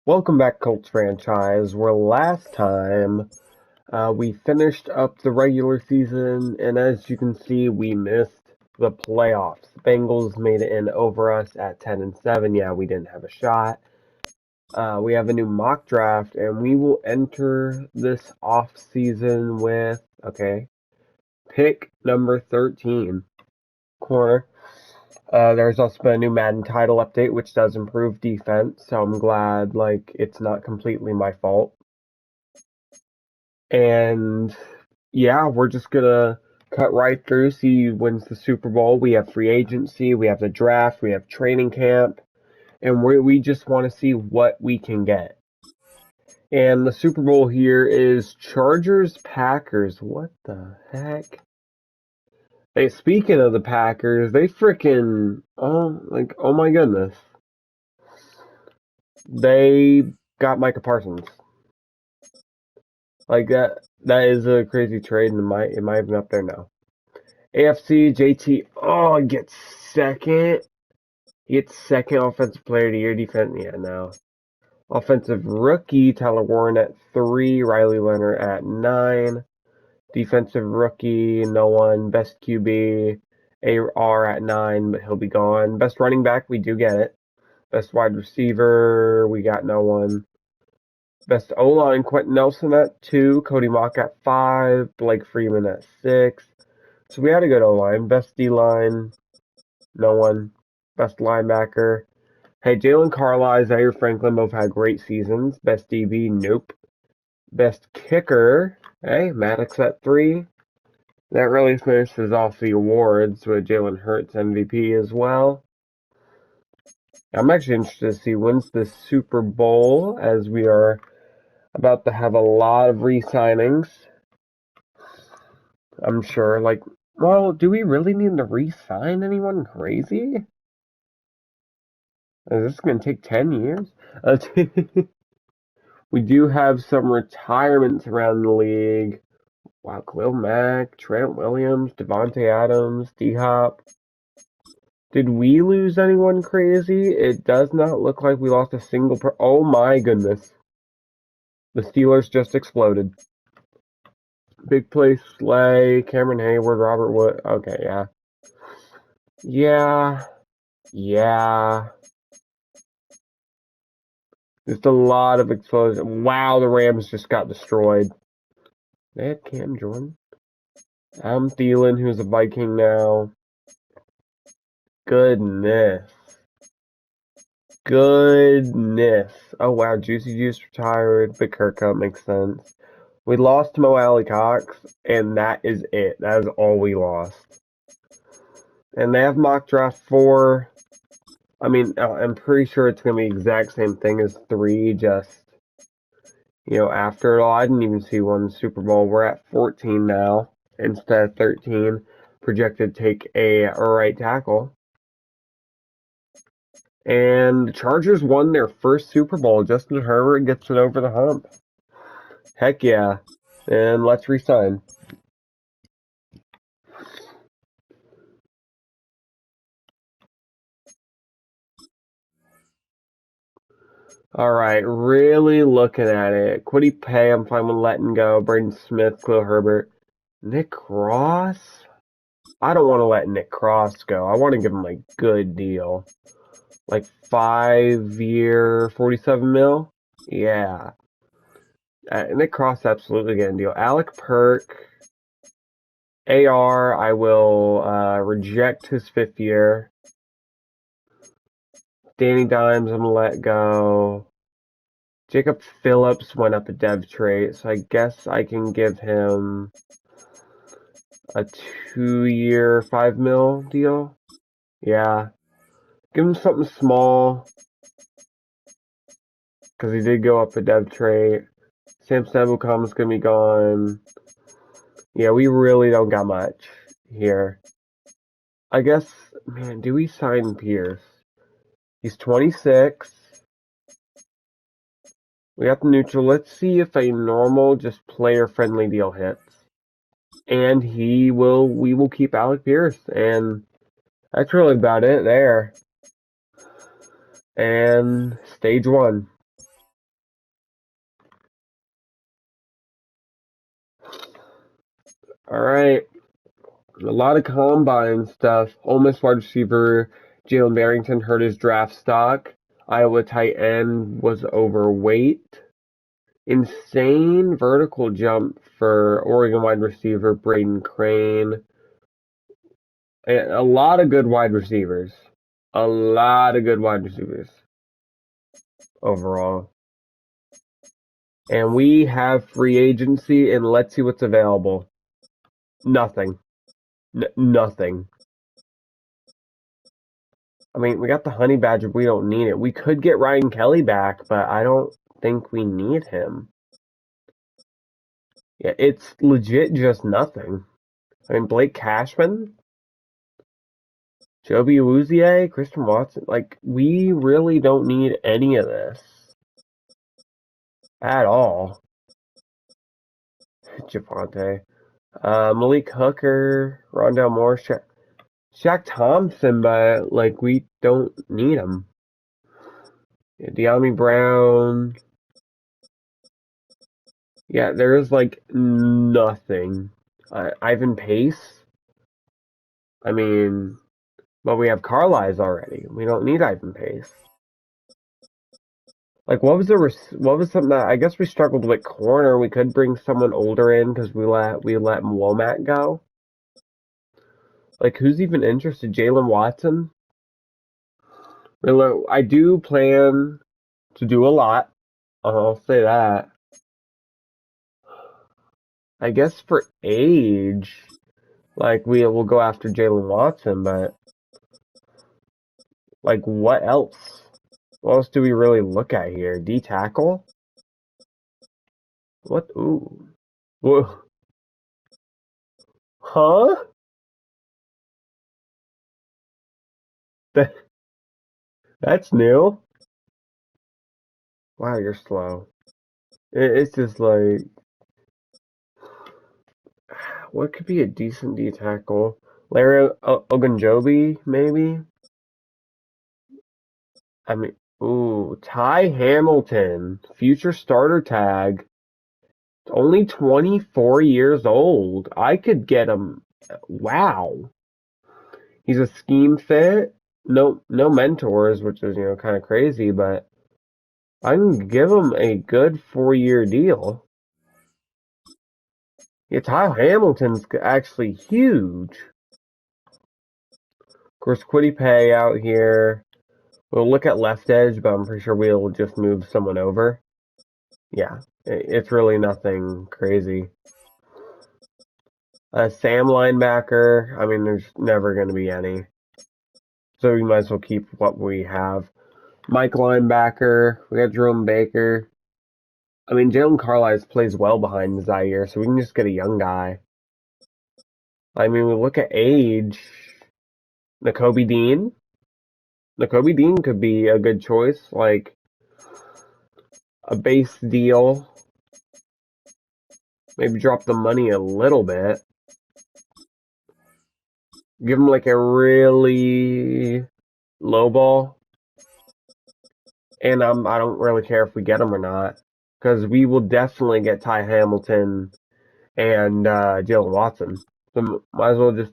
Welcome back, Colts franchise, where last time we finished up the regular season, and as you can see, we missed the playoffs. The Bengals made it in over us at 10-7. Yeah, we didn't have a shot. We have a new mock draft, and we will enter this off season with, pick number 13, corner. There's also been a new Madden title update, which does improve defense, so I'm glad, it's not completely my fault. And yeah, we're just gonna cut right through, see who wins the Super Bowl. We have free agency, we have the draft, we have training camp, and we just want to see what we can get. And the Super Bowl here is Chargers Packers. What the heck? Hey, speaking of the Packers, they freaking oh my goodness. They got Micah Parsons. Like that is a crazy trade, and it might even up there now. AFC, JT, he gets second. He gets second offensive player of the year defense. Yeah, no. Offensive rookie, Tyler Warren at 3, Riley Leonard at 9. Defensive rookie, no one. Best QB, AR at 9, but he'll be gone. Best running back, we do get it. Best wide receiver, we got no one. Best O-line, Quentin Nelson at 2, Cody Mock at 5, Blake Freeman at 6. So we had a good O-line. Best D-line, no one. Best linebacker. Hey, Jalen Carlisle, Zaire Franklin both had great seasons. Best DB, nope. Best kicker, hey, Maddox at 3. That really finishes off the awards with Jalen Hurts MVP as well. I'm actually interested to see who wins the Super Bowl, as we are about to have a lot of re-signings. I'm sure, well, do we really need to re-sign anyone crazy? Is this going to take 10 years? We do have some retirements around the league. Wow, Khalil Mack, Trent Williams, Devontae Adams, D-Hop. Did we lose anyone crazy? It does not look like we lost a single oh my goodness. The Steelers just exploded. Big play Slay, Cameron Hayward, Robert Wood. Okay, yeah. Yeah. Just a lot of explosion. Wow, the Rams just got destroyed. They had Cam Jordan. Adam Thielen, who's a Viking now. Goodness. Oh, wow, Juicy Juice retired, but Kirkup makes sense. We lost Mo Alley Cox, and that is it. That is all we lost. And they have mock draft 4. I mean, I'm pretty sure it's going to be the exact same thing as 3, just, after it all. I didn't even see one Super Bowl. We're at 14 now instead of 13. Projected to take a right tackle. And the Chargers won their first Super Bowl. Justin Herbert gets it over the hump. Heck yeah. And let's resign. Alright, really looking at it. Quiddy Pay, I'm fine with letting go. Braden Smith, Khalil Herbert. Nick Ross? I don't want to let Nick Cross go. I want to give him a good deal. 5-year, 47 mil? Yeah. Nick Cross absolutely getting a deal. Alec Perk. AR, I will reject his 5th year. Danny Dimes, I'm going to let go. Jacob Phillips went up a dev trait, so I guess I can give him a 2-year, 5 mil deal. Yeah. Give him something small, because he did go up a dev trait. Sam Sabukam's going to be gone. Yeah, we really don't got much here. I guess, man, do we sign Pierce? He's 26. We got the neutral. Let's see if a normal, just player-friendly deal hits. And we will keep Alec Pierce. And that's really about it there. And stage 1. All right. A lot of combine stuff. Ole Miss wide receiver Jalen Barrington hurt his draft stock. Iowa tight end was overweight. Insane vertical jump for Oregon wide receiver Braden Crane. A lot of good wide receivers. A lot of good wide receivers overall. And we have free agency, and let's see what's available. Nothing. Nothing. I mean, we got the Honey Badger. We don't need it. We could get Ryan Kelly back, but I don't think we need him. Yeah, it's legit just nothing. I mean, Blake Cashman, Joby Awuzie, Christian Watson. Like, we really don't need any of this at all. Javante. Malik Hooker, Rondell Moore, Shaq Thompson, but, like, we don't need him. Yeah, De'Ami Brown. Yeah, there is, like, nothing. Ivan Pace. I mean, but we have Carlisle already. We don't need Ivan Pace. Like, what was something that I guess we struggled with corner? We could bring someone older in because we let Womack go. Like, who's even interested? Jalen Watson. I do plan to do a lot. I'll say that. I guess for age, like we will go after Jalen Watson, but like what else? What else do we really look at here? D tackle? What? Ooh. Whoa. Huh? That, that's new. Wow, you're slow. It's just like, what could be a decent D tackle? Larry Ogunjobi, maybe? I mean, ooh, Ty Hamilton, future starter tag. Only 24 years old. I could get him. Wow. He's a scheme fit. No mentors, which is, kind of crazy, but I can give him a good 4-year deal. Yeah, Ty Hamilton's actually huge. Of course, Quiddy Pay out here. We'll look at left edge, but I'm pretty sure we'll just move someone over. Yeah, it's really nothing crazy. Sam linebacker, I mean, there's never going to be any. So we might as well keep what we have. Mike linebacker, we got Jerome Baker. I mean, Jalen Carlisle plays well behind Zaire, so we can just get a young guy. I mean, we look at age. Nakobe Dean. Nakobe Dean could be a good choice, like a base deal. Maybe drop the money a little bit. Give him like a really low ball. And I don't really care if we get him or not. Because we will definitely get Ty Hamilton and Jalen Watson. So might as well just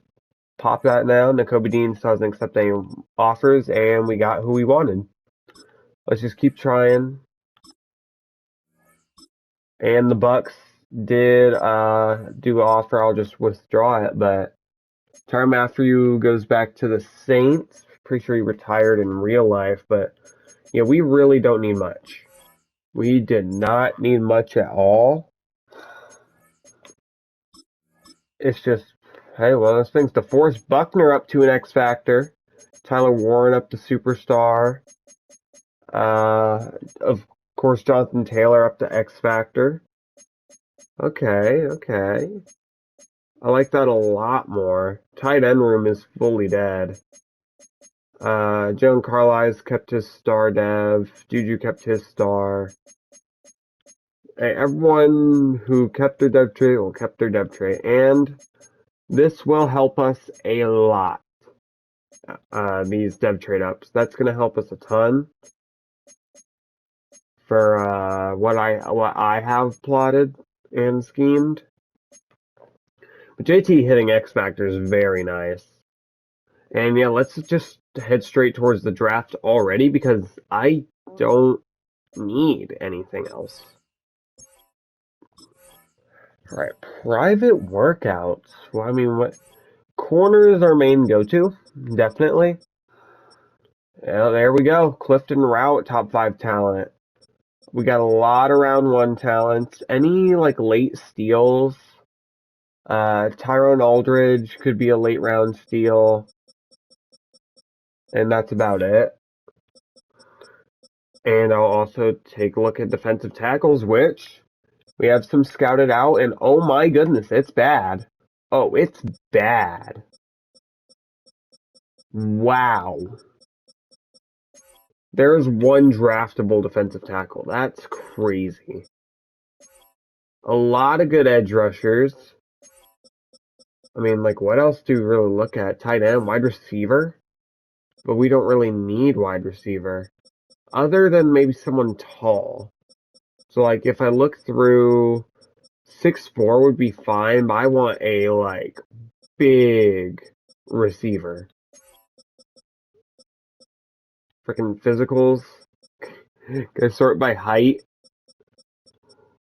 pop that now. Nakobe Dean still hasn't accepted any offers, and we got who we wanted. Let's just keep trying. And the Bucks did do offer. I'll just withdraw it, but Tyrann Mathieu goes back to the Saints. Pretty sure he retired in real life, but yeah, we really don't need much. We did not need much at all. It's just, hey, one of those things. DeForest Buckner up to an X Factor. Tyler Warren up to Superstar. Of course, Jonathan Taylor up to X Factor. Okay. I like that a lot more. Tight end room is fully dead. Joan Carlisle kept his star dev. Juju kept his star. Hey, everyone who kept their dev trait will kept their dev trait. And this will help us a lot. These dev trade ups. That's going to help us a ton for what I have plotted and schemed. But JT hitting X Factor is very nice. And yeah, let's just head straight towards the draft already because I don't need anything else. Alright, private workouts. Well, I mean, what corner is our main go-to? Definitely. Yeah, there we go. Clifton Rout, top 5 talent. We got a lot of round 1 talents. Any, like, late steals? Tyrone Aldridge could be a late round steal. And that's about it. And I'll also take a look at defensive tackles, which we have some scouted out, and oh my goodness, it's bad. Oh, it's bad. Wow. There's one draftable defensive tackle. That's crazy. A lot of good edge rushers. I mean, like, what else do we really look at? Tight end, wide receiver? But we don't really need wide receiver. Other than maybe someone tall. So, like, if I look through, 6'4" would be fine, but I want a, like, big receiver. Freaking physicals. Gonna sort by height.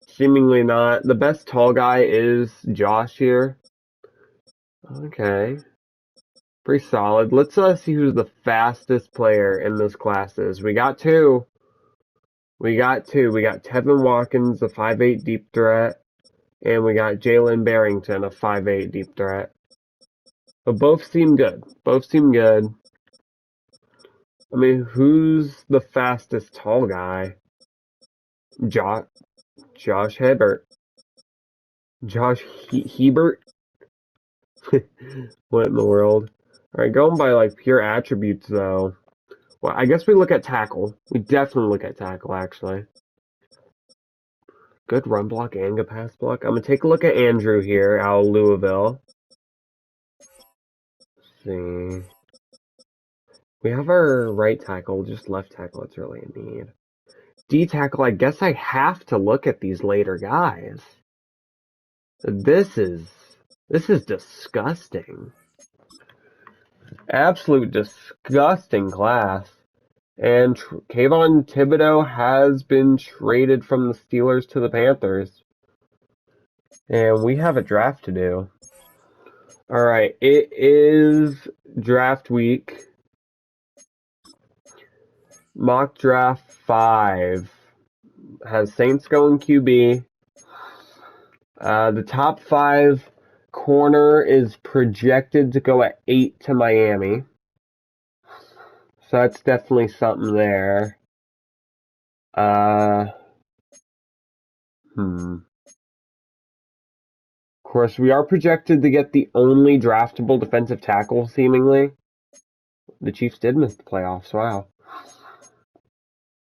Seemingly not. The best tall guy is Josh here. Okay. Pretty solid. Let's see who's the fastest player in this class is. We got two. We got Tevin Watkins, a 5'8" deep threat. And we got Jalen Barrington, a 5'8" deep threat. But both seem good. Both seem good. I mean, who's the fastest tall guy? Josh Hebert. Josh Hebert? What in the world? Alright, going by, like, pure attributes, though. Well, I guess we look at tackle. We definitely look at tackle, actually. Good run block and good pass block. I'm going to take a look at Andrew here out of Louisville. Let's see. We have our right tackle, just left tackle. It's really a need. D tackle, I guess I have to look at these later guys. This is disgusting. Absolute disgusting class. And Kayvon Thibodeau has been traded from the Steelers to the Panthers. And we have a draft to do. Alright, it is draft week. Mock draft 5 has Saints going QB. The top 5 corner is projected to go at 8 to Miami. So that's definitely something there. Of course, we are projected to get the only draftable defensive tackle, seemingly. The Chiefs did miss the playoffs, wow.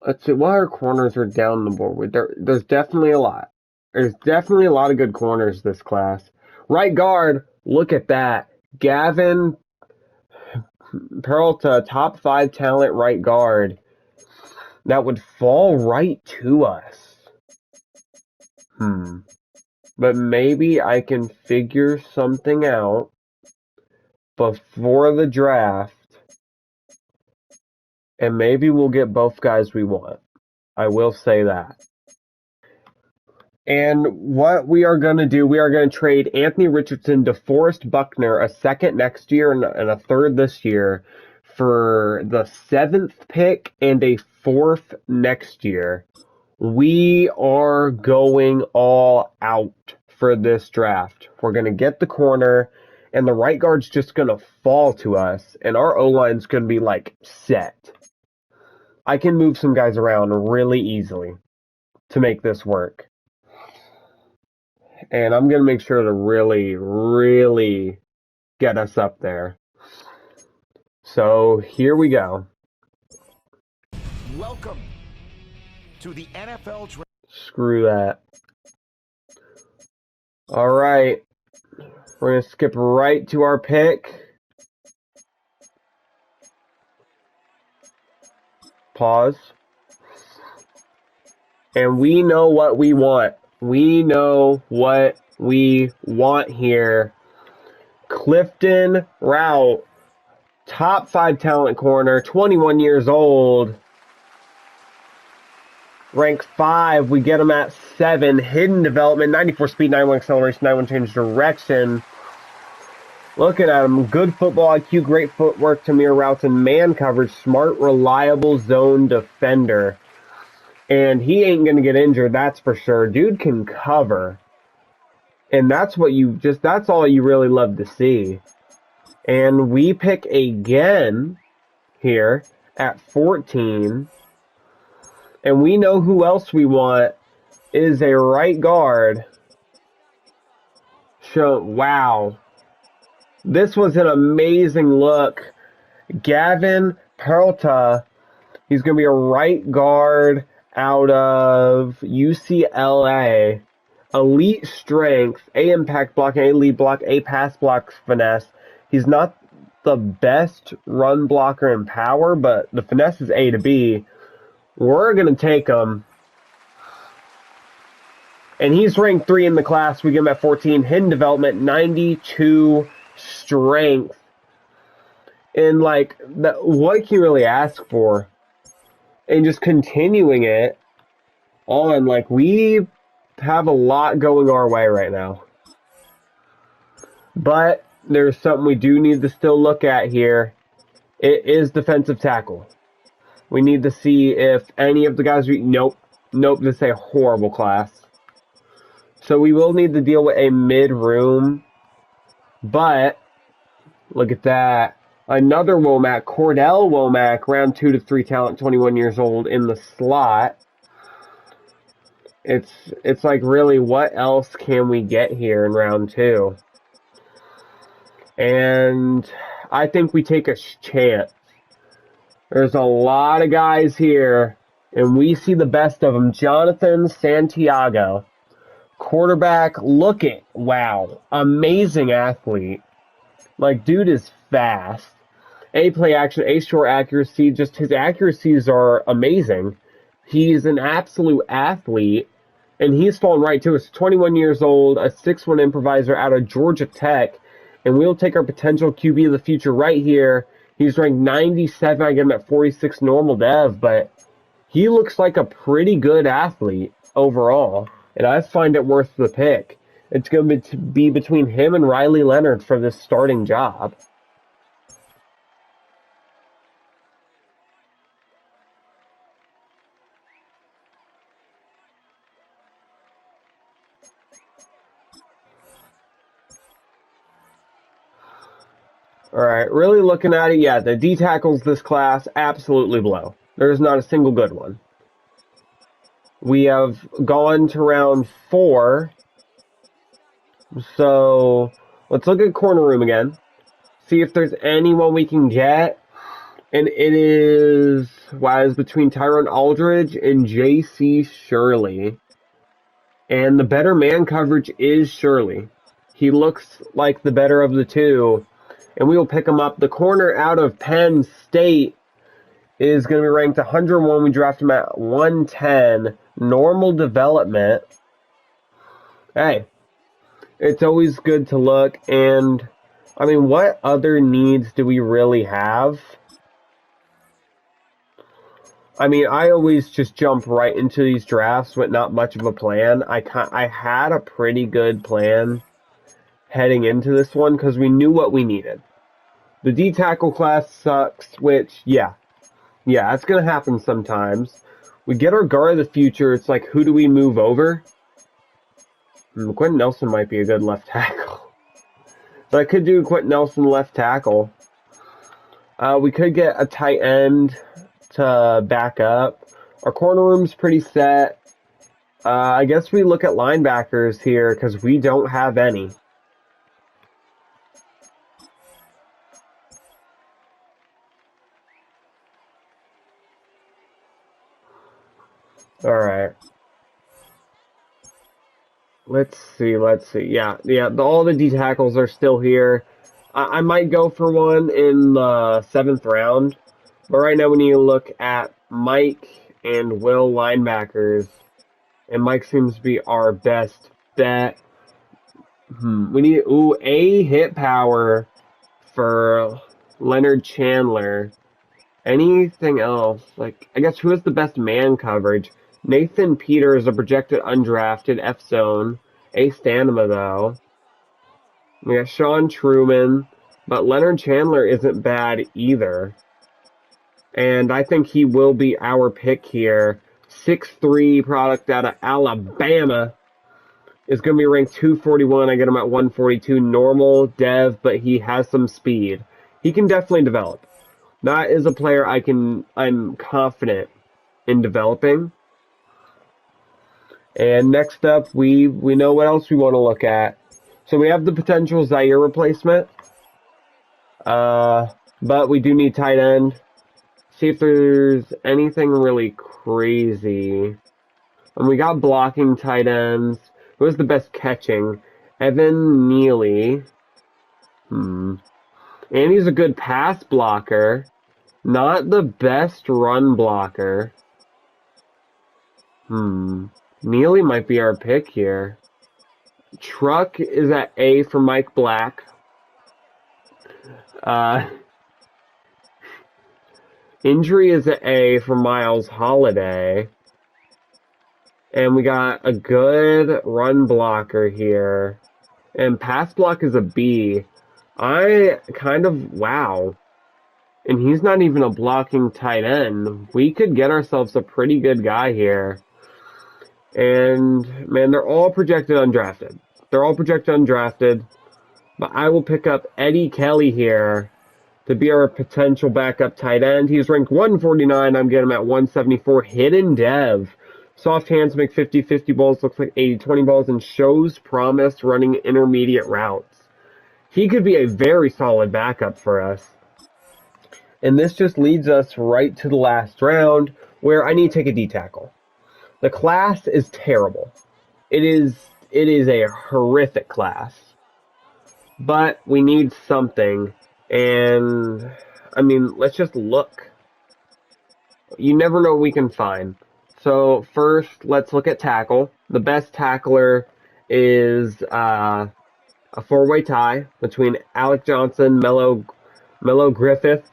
Let's see, what other corners are down the board? There's definitely a lot. There's definitely a lot of good corners this class. Right guard, look at that. Gavin Peralta, top 5 talent right guard. That would fall right to us. But maybe I can figure something out before the draft, and maybe we'll get both guys we want. I will say that. And what we are going to do, we are going to trade Anthony Richardson to Forrest Buckner, a second next year and a third this year, for the 7th pick and a 4th next year. We are going all out for this draft. We're going to get the corner, and the right guard's just going to fall to us, and our O-line's going to be, like, set. I can move some guys around really easily to make this work. And I'm going to make sure to really, really get us up there. So here we go. Welcome to the NFL draft. Screw that. All right. We're going to skip right to our pick. Pause. And we know what we want. We know what we want here. Clifton Rout, top 5 talent corner, 21 years old. Rank 5, we get him at 7. Hidden development, 94 speed, 91 acceleration, 91 change direction. Looking at him, good football IQ, great footwork to mirror routes and man coverage, smart, reliable zone defender. And he ain't going to get injured, that's for sure. Dude can cover. And that's that's all you really love to see. And we pick again here at 14. And we know who else we want is a right guard. Wow. This was an amazing look. Gavin Peralta. He's going to be a right guard out of UCLA. Elite strength, A impact block, A lead block, A pass block finesse. He's not the best run blocker in power, but the finesse is A to B. We're going to take him. And he's ranked 3 in the class. We get him at 14. Hidden development, 92 strength. And, like, what can you really ask for? And just continuing it on, like, we have a lot going our way right now. But there's something we do need to still look at here. It is defensive tackle. We need to see if any of the guys nope, this is a horrible class. So we will need to deal with a mid-room. But look at that. Another Womack, Cordell Womack, round 2 to 3 talent, 21 years old in the slot. It's like, really, what else can we get here in round 2? And I think we take a chance. There's a lot of guys here, and we see the best of them. Jonathan Santiago, quarterback, wow, amazing athlete. Like, dude is fast. A play action, A short accuracy, just his accuracies are amazing. He's an absolute athlete, and he's fallen right to us. 21 years old, a 6'1" improviser out of Georgia Tech, and we'll take our potential QB of the future right here. He's ranked 97. I get him at 46 normal dev, but he looks like a pretty good athlete overall, and I find it worth the pick. It's going to be between him and Riley Leonard for this starting job. Alright, really looking at it, yeah, the D tackles this class absolutely blow. There's not a single good one. We have gone to round 4. So let's look at corner room again. See if there's anyone we can get. And it is, it's between Tyrone Aldridge and J.C. Shirley. And the better man coverage is Shirley. He looks like the better of the two. And we will pick him up. The corner out of Penn State is going to be ranked 101. We draft him at 110. Normal development. Hey, it's always good to look. And, I mean, what other needs do we really have? I mean, I always just jump right into these drafts with not much of a plan. I had a pretty good plan heading into this one because we knew what we needed. The D tackle class sucks, which, yeah, it's going to happen sometimes. We get our guard of the future. It's like, who do we move over? Quentin Nelson might be a good left tackle. So I could do Quentin Nelson left tackle. We could get a tight end to back up. Our corner room's pretty set. I guess we look at linebackers here because we don't have any. Alright. Let's see. Yeah, all the D tackles are still here. I might go for one in the 7th round. But right now we need to look at Mike and Will linebackers. And Mike seems to be our best bet. We need a hit power for Leonard Chandler. Anything else? Like, I guess who has the best man coverage? Nathan Peters, a projected undrafted F zone. A stamina though. We got Sean Truman, but Leonard Chandler isn't bad either. And I think he will be our pick here. 6'3" product out of Alabama is going to be ranked 241. I get him at 142. Normal dev, but he has some speed. He can definitely develop. That is a player I'm confident in developing. And next up, we know what else we want to look at. So we have the potential Zaire replacement. But we do need tight end. See if there's anything really crazy. And we got blocking tight ends. Who was the best catching? Evan Neely. And he's a good pass blocker. Not the best run blocker. Neely might be our pick here. Truck is at A for Mike Black. Injury is at A for Miles Holiday. And we got a good run blocker here. And pass block is a B. Wow. And he's not even a blocking tight end. We could get ourselves a pretty good guy here. And, man, they're all projected undrafted. But I will pick up Eddie Kelly here to be our potential backup tight end. He's ranked 149. I'm getting him at 174. Hidden dev. Soft hands make 50-50 balls, looks like 80-20 balls, and shows promise running intermediate routes. He could be a very solid backup for us. And this just leads us right to the last round, where I need to take a D tackle. The class is terrible. It is a horrific class. But we need something. And, I mean, let's just look. You never know what we can find. So, first, let's look at tackle. The best tackler is a four-way tie between Alec Johnson, Mello Griffith,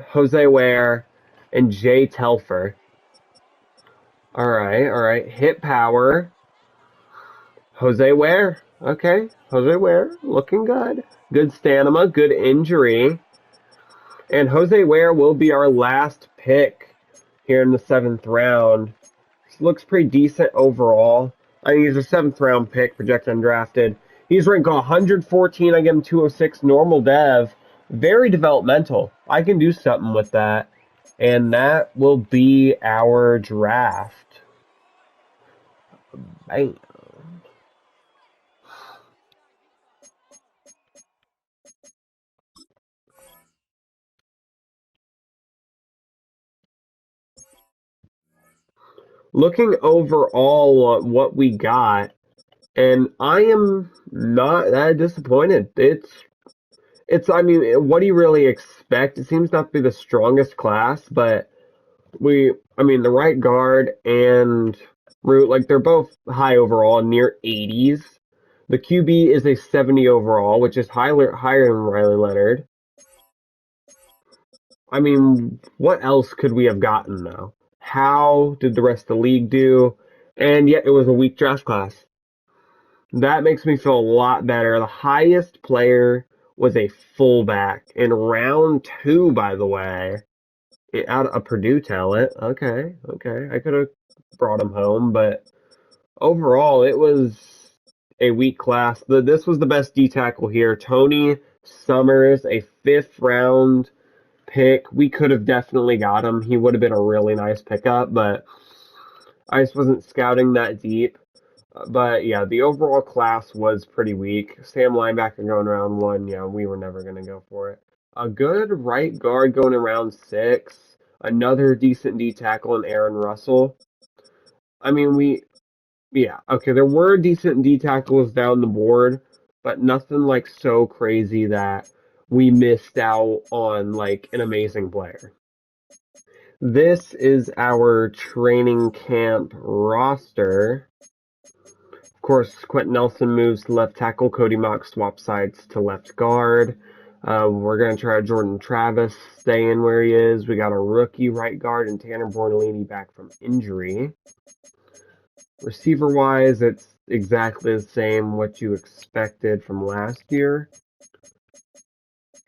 Jose Ware, and Jay Telfer. Alright. Hit power. Jose Ware. Okay, Jose Ware, looking good. Good stamina, good injury. And Jose Ware will be our last pick here in the 7th round. This looks pretty decent overall. I mean, he's a 7th round pick, projected undrafted. He's ranked 114. I give him 206. Normal dev. Very developmental. I can do something with that. And that will be our draft. Bam. Looking overall at what we got, and I am not that disappointed. I mean, what do you really expect? It seems not to be the strongest class, but the right guard and Root, like, they're both high overall, near 80s. The QB is a 70 overall, which is higher than Riley Leonard. I mean, what else could we have gotten, though? How did the rest of the league do? And yet it was a weak draft class. That makes me feel a lot better. The highest player was a fullback in round 2, by the way. Out of a Purdue talent. Okay. I could have brought him home, but overall, it was a weak class. This was the best D tackle here. Tony Summers, a 5th round pick. We could have definitely got him. He would have been a really nice pickup, but I just wasn't scouting that deep. But yeah, the overall class was pretty weak. Sam linebacker going around 1, yeah, we were never going to go for it. A good right guard going around 6. Another decent D tackle in Aaron Russell. I mean, there were decent D tackles down the board, but nothing like so crazy that we missed out on like an amazing player. This is our training camp roster. Of course, Quentin Nelson moves to left tackle. Cody Mock swaps sides to left guard. We're going to try Jordan Travis staying where he is. We got a rookie right guard and Tanner Bornolini back from injury. Receiver-wise, it's exactly the same what you expected from last year.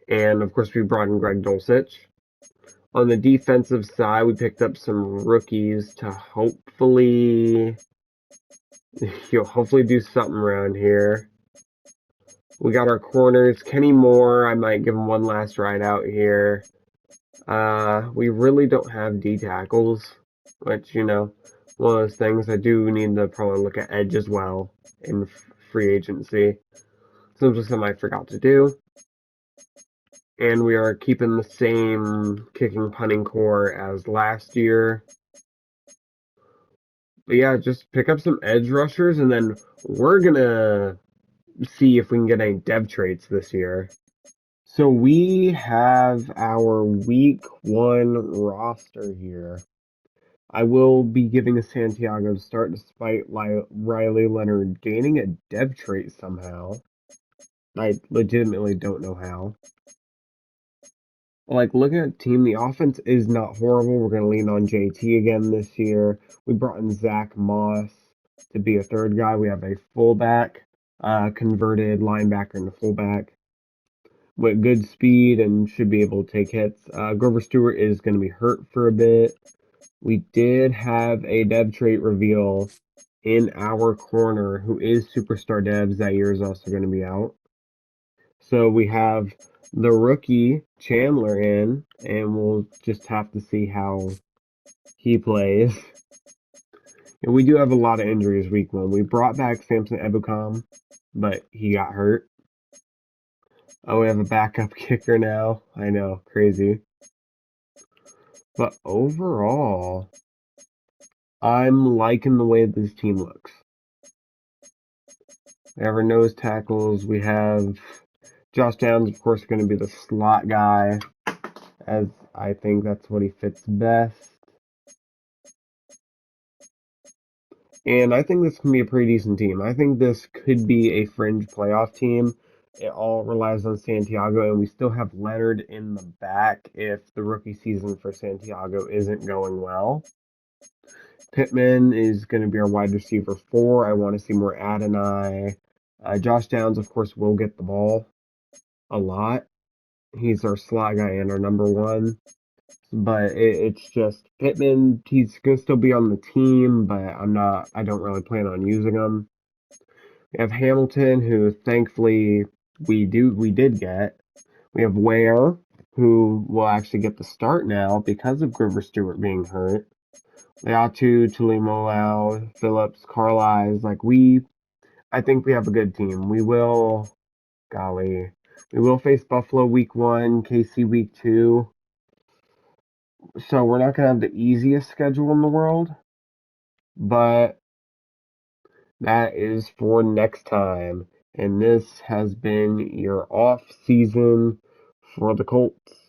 And, of course, we brought in Greg Dulcich. On the defensive side, we picked up some rookies to hopefully do something around here. We got our corners. Kenny Moore, I might give him one last ride out here. We really don't have D tackles, which, one of those things. I do need to probably look at edge as well in free agency. So just something I forgot to do. And we are keeping the same kicking punting core as last year. But yeah, just pick up some edge rushers, and then we're going to see if we can get any dev traits this year. So we have our week 1 roster here. I will be giving a Santiago to start despite Riley Leonard gaining a dev trait somehow. I legitimately don't know how. Like, looking at the team, the offense is not horrible. We're going to lean on JT again this year. We brought in Zach Moss to be a third guy. We have a fullback, converted linebacker into fullback with good speed and should be able to take hits. Grover Stewart is going to be hurt for a bit. We did have a dev trait reveal in our corner who is superstar devs. That year is also going to be out. So we have the rookie Chandler in, and we'll just have to see how he plays. And we do have a lot of injuries week 1. We brought back Samson Ebukam, but he got hurt. Oh, we have a backup kicker now. I know, crazy. But overall, I'm liking the way this team looks. We have our nose tackles. We have Josh Downs, of course, going to be the slot guy, as I think that's what he fits best. And I think this can be a pretty decent team. I think this could be a fringe playoff team. It all relies on Santiago, and we still have Leonard in the back if the rookie season for Santiago isn't going well. Pittman is going to be our wide receiver 4. I want to see more Adonai. Josh Downs, of course, will get the ball a lot. He's our slot guy and our number 1. But it's just Pittman, he's going to still be on the team, but I don't really plan on using him. We have Hamilton, who thankfully we did get. We have Ware, who will actually get the start now because of Grover Stewart being hurt. Leatu, Tulimolao, Phillips, Carlisle, I think we have a good team. We will face Buffalo week 1, KC week 2. So we're not going to have the easiest schedule in the world, but that is for next time. And this has been your off season for the Colts.